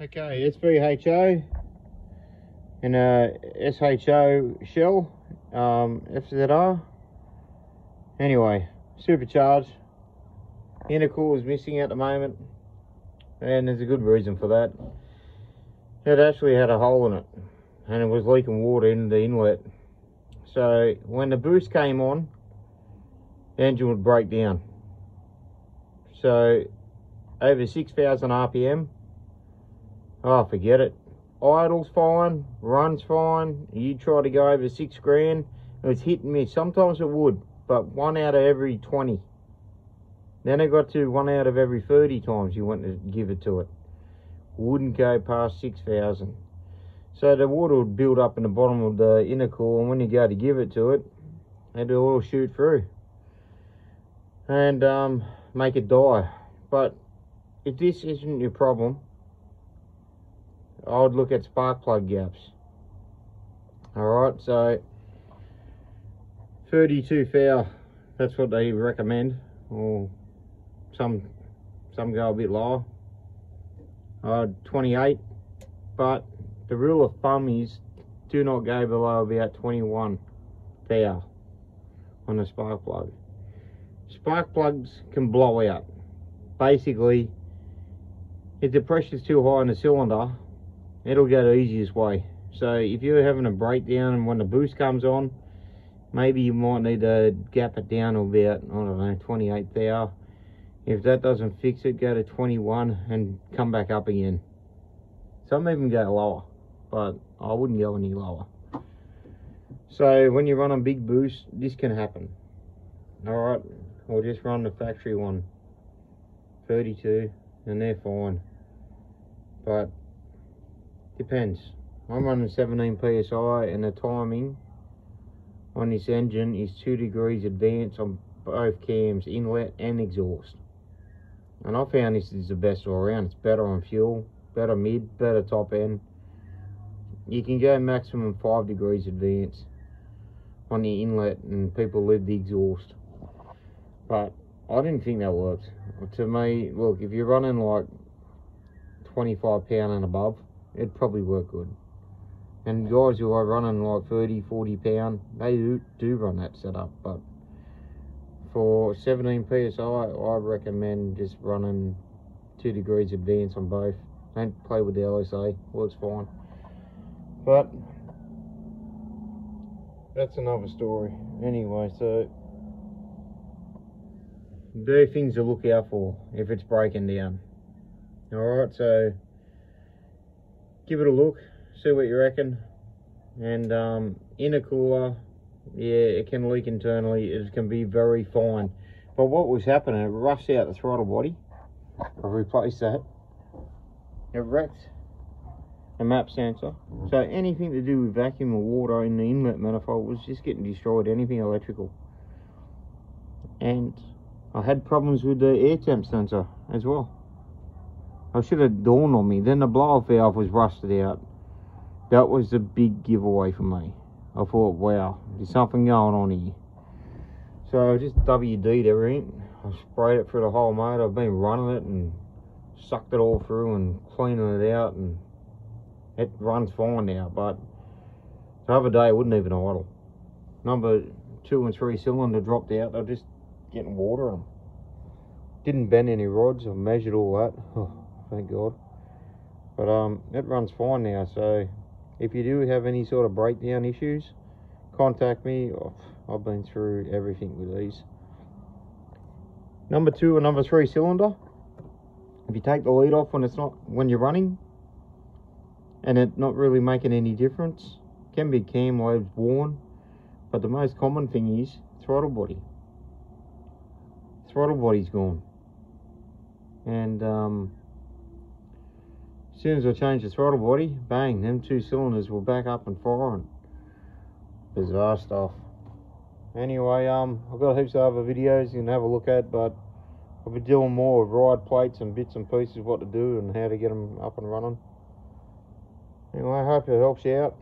Okay, Svho and a SHO shell, FZR. Anyway, supercharged. Intercooler is missing at the moment, and there's a good reason for that. It actually had a hole in it, and it was leaking water in the inlet. So when the boost came on, the engine would break down. So over 6,000 RPM, oh, forget it. Idle's fine, runs fine. You try to go over 6 grand, it was hit and miss. Sometimes it would, but 1 out of every 20. Then it got to 1 out of every 30 times you went to give it to it. Wouldn't go past 6,000. So the water would build up in the bottom of the intercooler, and when you go to give it to it, it'll all shoot through and make it die. But if this isn't your problem, I would look at spark plug gaps. Alright, so 32 thou, that's what they recommend, or some go a bit lower. 28, but the rule of thumb is do not go below about 21 thou on a spark plug. Spark plugs can blow out. Basically, if the pressure's too high in the cylinder, it'll go the easiest way. So if you're having a breakdown and when the boost comes on, maybe you might need to gap it down to about, I don't know, 28 thou. If that doesn't fix it, go to 21 and come back up again. Some even go lower, but I wouldn't go any lower. So when you run on big boost, this can happen. Alright, or just run the factory one, 32, and they're fine. But depends. I'm running 17 PSI, and the timing on this engine is 2 degrees advance on both cams, inlet and exhaust. And I found this is the best all around. It's better on fuel, better mid, better top end. You can go maximum 5 degrees advance on the inlet, and people leave the exhaust. But I didn't think that worked. To me, look, if you're running like 25 pound and above, it'd probably work good. And guys who are running like 30, 40 pound, they do run that setup. But for 17 PSI, I recommend just running 2 degrees advance on both. Don't play with the LSA, works fine. But that's another story. Anyway, so there are things to look out for if it's breaking down. Alright, so give it a look, see what you reckon. And intercooler, yeah, it can leak internally. It can be very fine. But what was happening, it roughs out the throttle body. I've replaced that. It wrecked the map sensor. So anything to do with vacuum or water in the inlet manifold was just getting destroyed, anything electrical. And I had problems with the air temp sensor as well. I should have dawned on me. Then the blow-off valve was rusted out. That was the big giveaway for me. I thought, wow, there's something going on here. So I just WD'd everything. I sprayed it through the whole motor. I've been running it and sucked it all through and cleaning it out, and it runs fine now. But the other day it wouldn't even idle. Number 2 and 3 cylinder dropped out. They're just getting water on them. Didn't bend any rods. I measured all that. Oh, thank God. But it runs fine now. So if you do have any sort of breakdown issues, contact me. I've been through everything with these. Number 2 and number 3 cylinder, if you take the lead off when you're running and it not really making any difference, can be cam lobes worn, but the most common thing is throttle body. Throttle body's gone. And as soon as I changed the throttle body, bang, them 2 cylinders were back up and firing. Bizarre stuff. Anyway, I've got heaps of other videos you can have a look at, but I'll be doing more ride plates and bits and pieces, what to do and how to get them up and running. Anyway, I hope it helps you out.